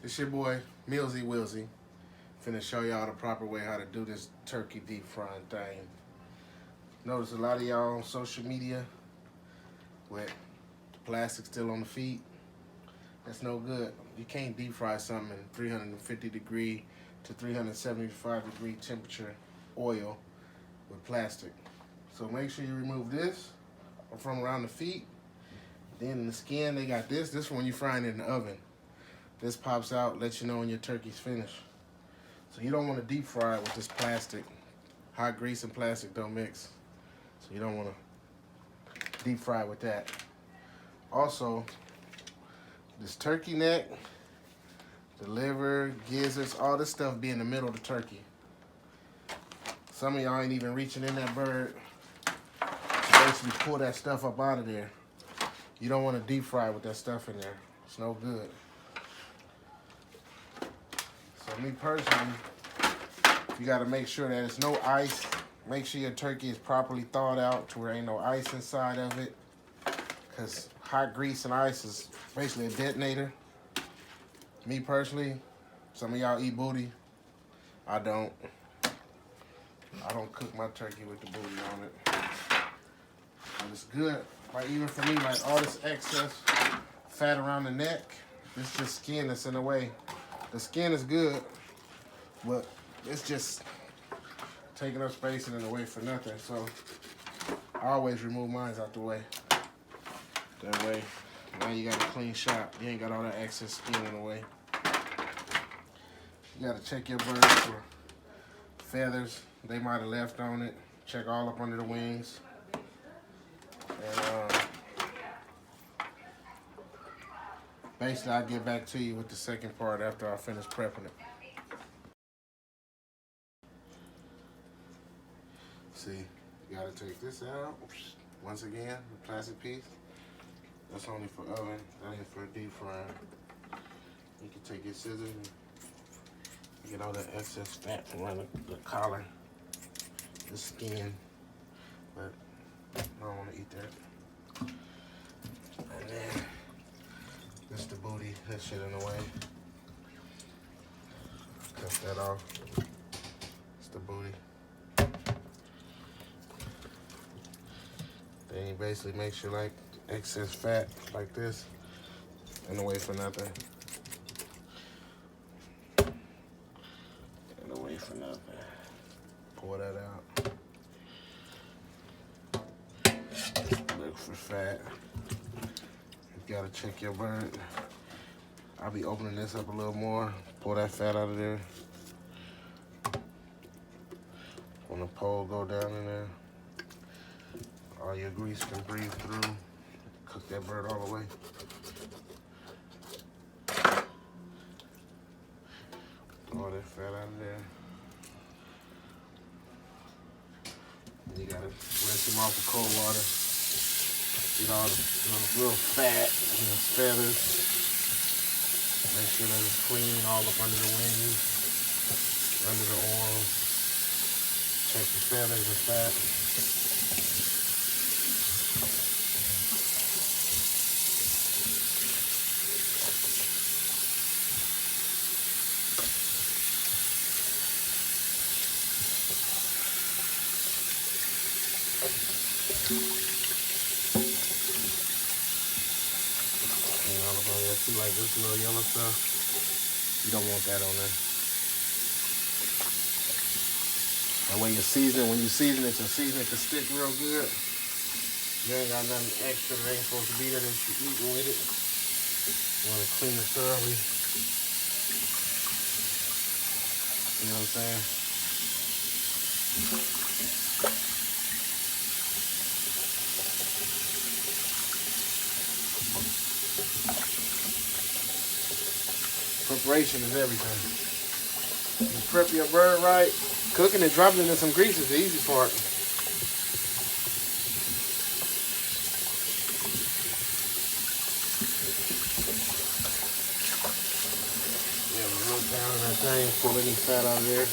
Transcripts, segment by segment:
It's your boy, Millzzy. Finna show y'all the proper way how to do this turkey deep frying thing. Notice a lot of y'all on social media with the plastic still on the feet. That's no good. You can't deep fry something in 350 degree to 375 degree temperature oil with plastic. So make sure you remove this from around the feet. Then in the skin, they got this. This one you frying in the oven. This pops out, lets you know when your turkey's finished. So you don't want to deep fry it with this plastic. Hot grease and plastic don't mix. So you don't want to deep fry it with that. Also, this turkey neck, the liver, gizzards, all this stuff be in the middle of the turkey. Some of y'all ain't even reaching in that bird to basically pull that stuff up out of there. You don't want to deep fry with that stuff in there. It's no good. So me personally, you got to make sure that there's no ice. Make sure your turkey is properly thawed out to where ain't no ice inside of it. Because hot grease and ice is basically a detonator. Me personally, some of y'all eat booty. I don't. I don't cook my turkey with the booty on it. But it's good. Like even for me, like all this excess fat around the neck, it's just skin that's in the way. The skin is good, but it's just taking up space and in the way for nothing. So I always remove mine out the way. That way, now you got a clean shot. You ain't got all that excess skin in the way. You gotta check your bird for feathers they might have left on it. Check all up under the wings. And basically, I'll get back to you with the second part after I finish prepping it. See, you gotta take this out. Once again, the plastic piece. That's only for oven. That ain't for deep frying. You can take your scissors and get all that excess fat from around the collar, the skin. But I don't want to eat that. And then this the booty, that shit in the way. Cut that off. It's the booty. Then you basically make sure like excess fat like this in the way for nothing. In the way for nothing. Pour that out. Look for fat. You gotta check your bird. I'll be opening this up a little more. Pull that fat out of there. When the pole go down in there, all your grease can breathe through. Cook that bird all the way. All that fat out of there. And you gotta rinse him off with cold water. Get all the real fat and the feathers. Make sure that it's clean all up under the wings, under the oil. Check the feathers and fat. See, like this little yellow stuff, you don't want that on there. And when you season it, your seasoning can stick real good. You ain't got nothing extra that ain't supposed to be there that you're eating with it. You want to clean it thoroughly. You know what I'm saying? Preparation is everything. You prep your bird right. Cooking and dropping it in some grease is the easy part. Yeah, we look down on that thing, pull any fat out of there.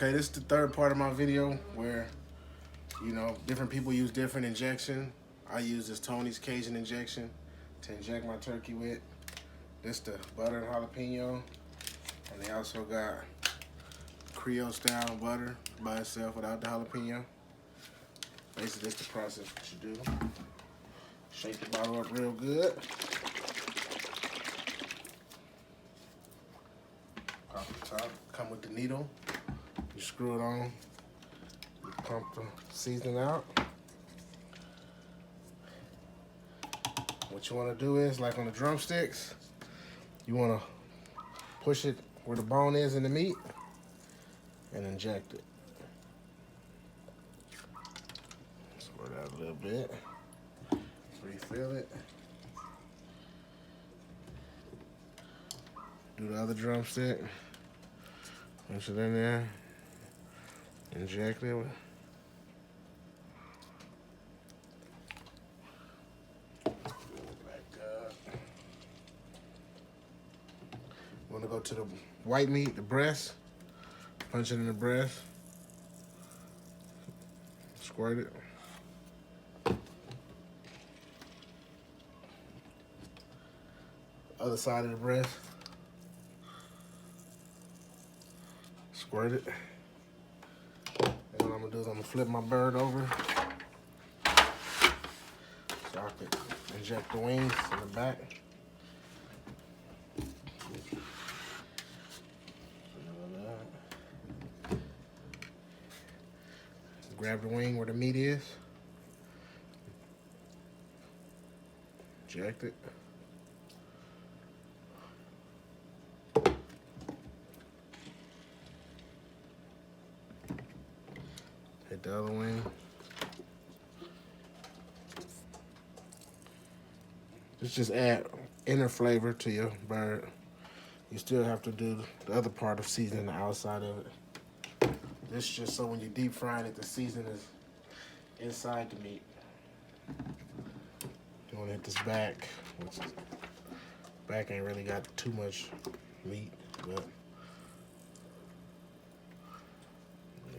Okay, this is the third part of my video where, you know, different people use different injection. I use this Tony's Cajun injection to inject my turkey with. This the butter and jalapeno. And they also got Creole style butter by itself without the jalapeno. Basically, this is the process what you do. Shake the bottle up real good. Off the top, come with the needle. You screw it on. You pump the seasoning out. What you want to do is, like on the drumsticks, you want to push it where the bone is in the meat and inject it. Spread out a little bit. Refill it. Do the other drumstick. Push it in there. Inject it. Back up. Want to go to the white meat, the breast. Punch it in the breast. Squirt it. Other side of the breast. Squirt it. And what I'm gonna do is I'm gonna flip my bird over so I can inject the wings in the back. Grab the wing where the meat is. Inject it. Hit the other wing. Just add inner flavor to your bird. You still have to do the other part of seasoning the outside of it. This is just so when you deep frying it, the seasoning is inside the meat. You want to hit this back, which back ain't really got too much meat, but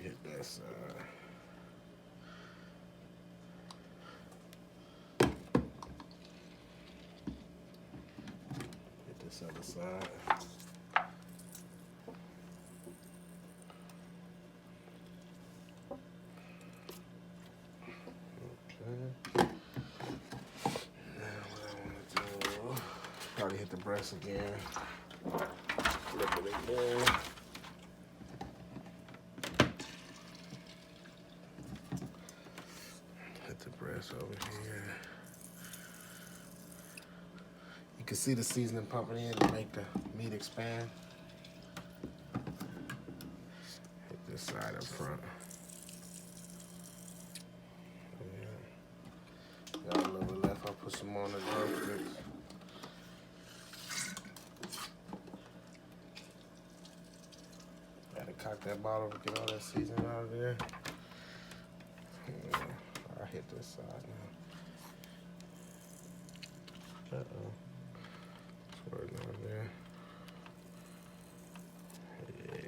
hit that side. Hit this other side. Probably hit the breast again. Flip it again. Hit the breast over here. You can see the seasoning pumping in to make the meat expand. Hit this side up front. Yeah. Got a little bit left. I'll put some on the drumsticks. Cock that bottle to get all that seasoning out of there. Yeah, I hit this side now. Uh-oh. Squirting out there. Yeah.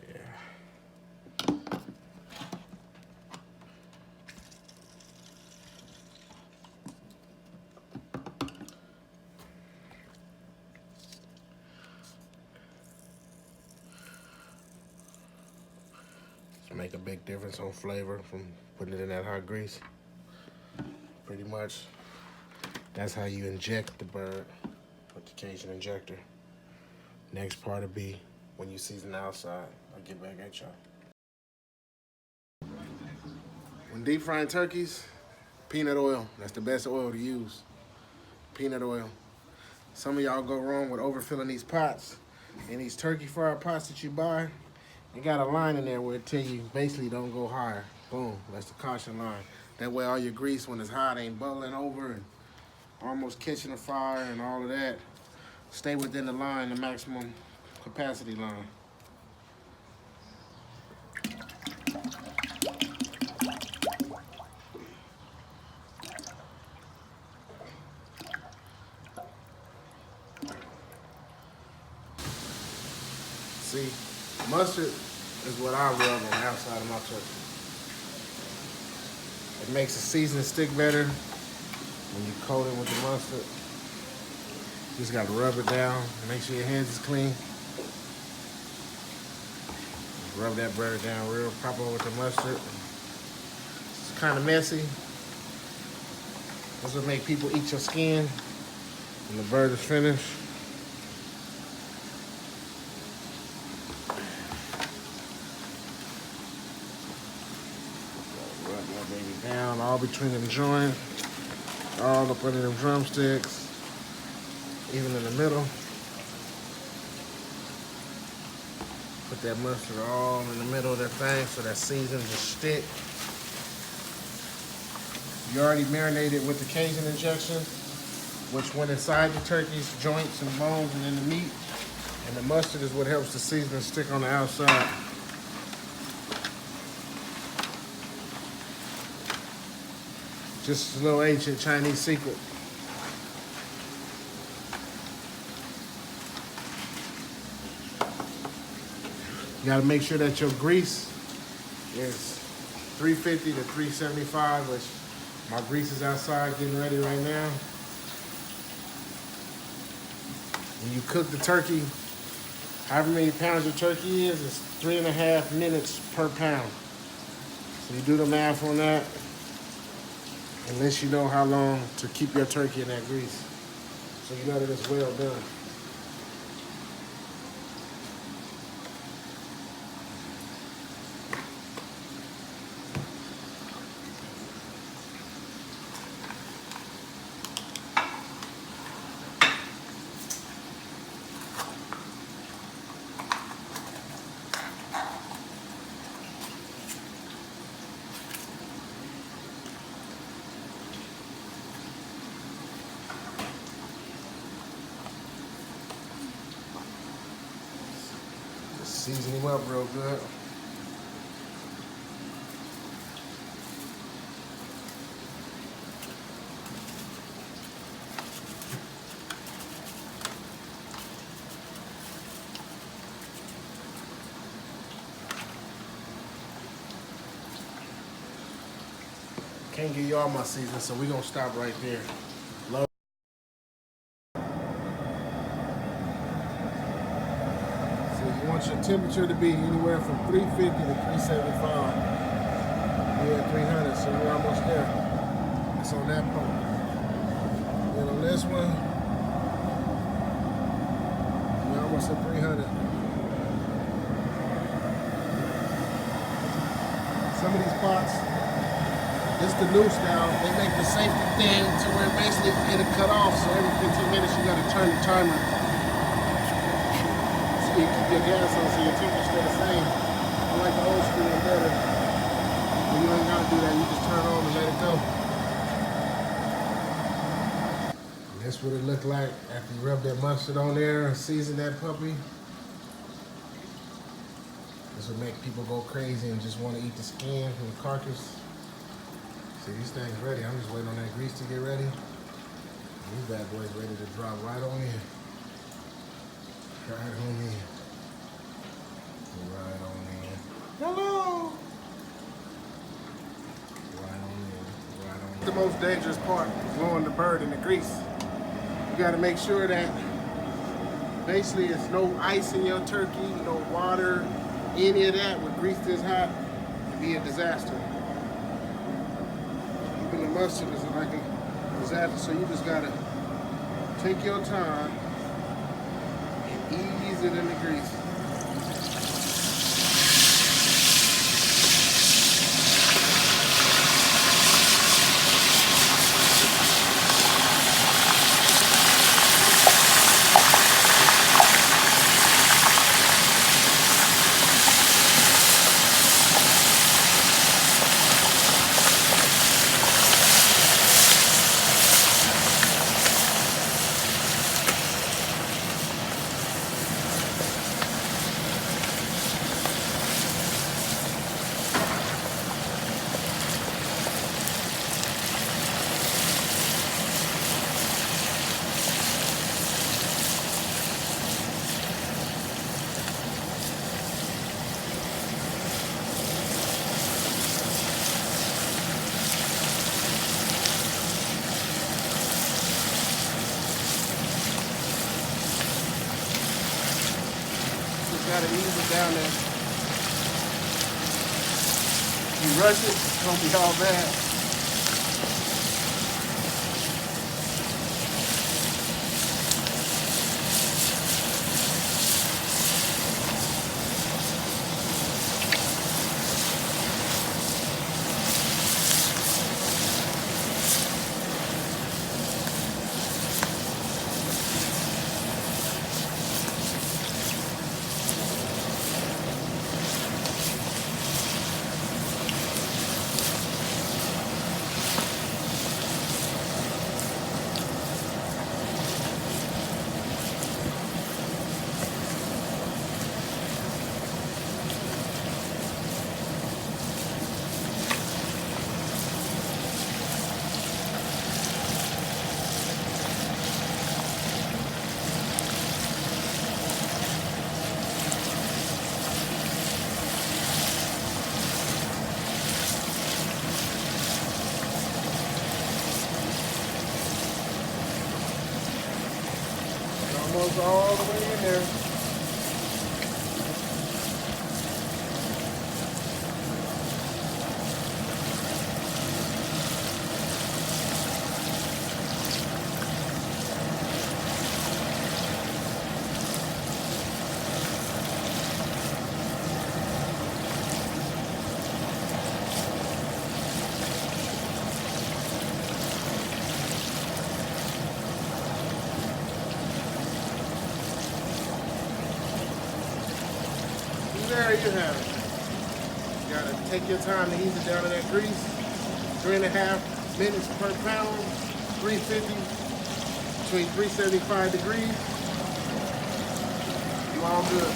Make a big difference on flavor from putting it in that hot grease. Pretty much, that's how you inject the bird with the Cajun injector. Next part will be when you season the outside. I'll get back at y'all. When deep frying turkeys, peanut oil. That's the best oil to use. Peanut oil. Some of y'all go wrong with overfilling these pots. And these turkey fryer pots that you buy, it got a line in there where it tell you basically don't go higher. Boom, that's the caution line. That way all your grease when it's hot ain't bubbling over and almost catching a fire and all of that. Stay within the line, the maximum capacity line. See, mustard is what I rub on the outside of my turkey. It makes the seasoning stick better when you coat it with the mustard. You just gotta rub it down. Make sure your hands is clean. Rub that butter down real proper with the mustard. It's kind of messy. This will make people eat your skin when the bird is finished. Rub that baby down all between them joints, all up under them drumsticks, even in the middle. Put that mustard all in the middle of that thing so that seasoning just stick. You already marinated with the Cajun injection, which went inside the turkey's joints and bones and in the meat. And the mustard is what helps the seasoning stick on the outside. Just a little ancient Chinese secret. You gotta make sure that your grease is 350 to 375, which my grease is outside getting ready right now. When you cook the turkey, however many pounds your turkey is, it's 3.5 minutes per pound. So you do the math on that, unless you know how long to keep your turkey in that grease. So you know that it's well done. Season him up real good. Can't give you all my seasoning, so we're gonna stop right there. You want your temperature to be anywhere from 350 to 375. We're at 300, so we're almost there. It's on that pump. Then on this one, we're almost at 300. Some of these pots, this is the new style. They make the safety thing to where basically it'll cut off, so every 15 minutes you gotta turn the timer. You keep your gas on so your temperature stay the same. I like the old school one better. But you ain't gotta do that, you just turn it on and let it go. And that's what it looked like after you rub that mustard on there and season that puppy. This would make people go crazy and just want to eat the skin from the carcass. See, these things ready. I'm just waiting on that grease to get ready. And these bad boys ready to drop right on in. Right on in. Right on in. Hello! Right on in. Right on in. The most dangerous part, blowing the bird in the grease. You gotta make sure that basically it's no ice in your turkey, no water, any of that with grease this hot, it'd be a disaster. Even the mustard is like a disaster, so you just gotta take your time. Ease it in the grease. how to ease it down there. You rush it, it's gonna be all bad. Almost all the way in there. There you have it. You gotta take your time to ease it down in that grease. 3.5 minutes per pound, 350, between 375 degrees. You all good.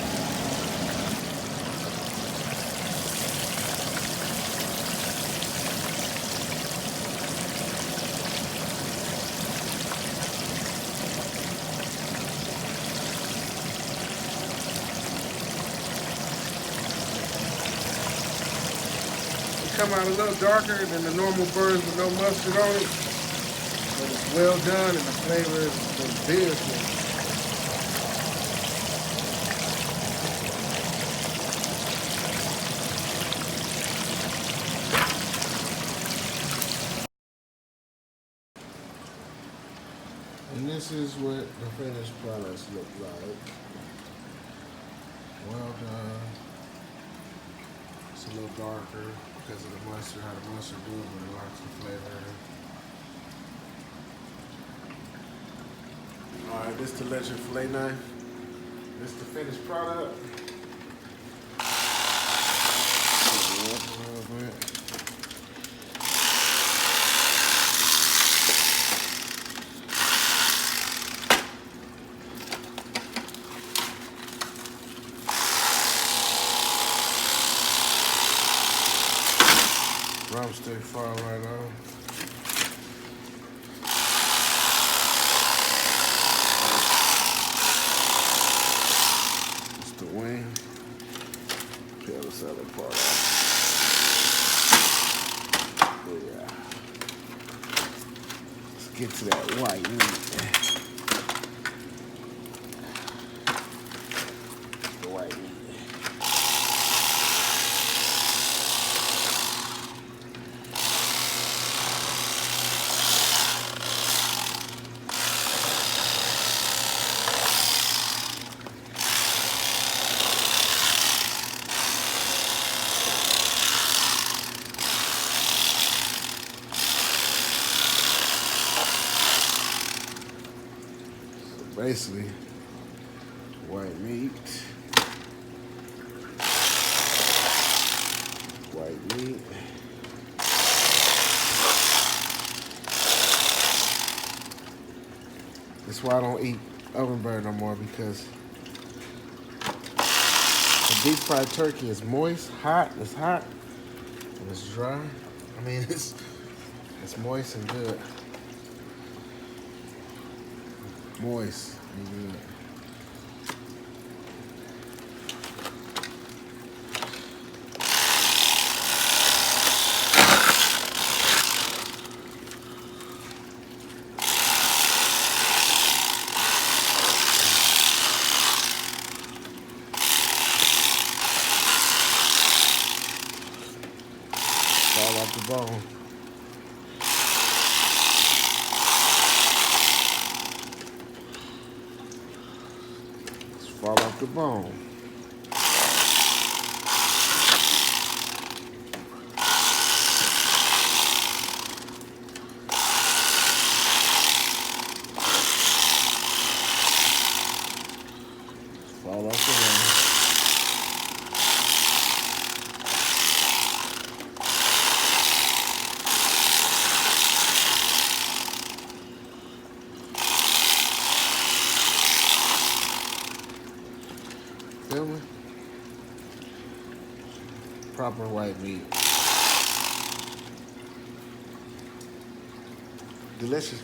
Come out a little darker than the normal burgers with no mustard on it, but it's well done and the flavor is beautiful. And this is what the finished products look like. Well done. It's a little darker because of the mustard, how the mustard do it, but it locks the flavor in. Alright, this is the electric fillet knife. This is the finished product. Drumstick fall right on. It's the wing. Peel this other part off. Yeah. Let's get to that white meat. The white meat. Basically, white meat, white meat. That's why I don't eat oven burger no more, because the deep fried turkey is moist, it's hot, and it's dry. I mean, it's moist and good. Moist and good. off the bone. Just fall off the bone. Fall off the bone. Feel me? Proper white meat. Delicious.